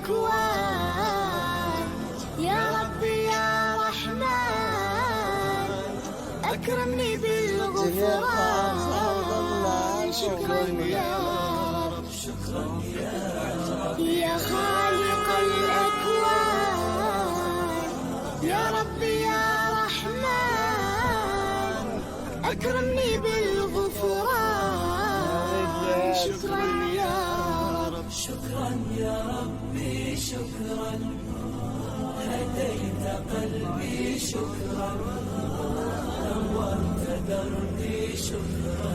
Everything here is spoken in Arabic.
الأكوان. يا ربي يا رحمن أكرمني بالغفران. شكرا يا رب، شكرا يا خالق الأكوان. يا ربي يا رحمن أكرمني بالغفران. شكرا يا رب، شكرا يا ربي شكرا، هديت قلبي شكرا، نورت دربي شكرا.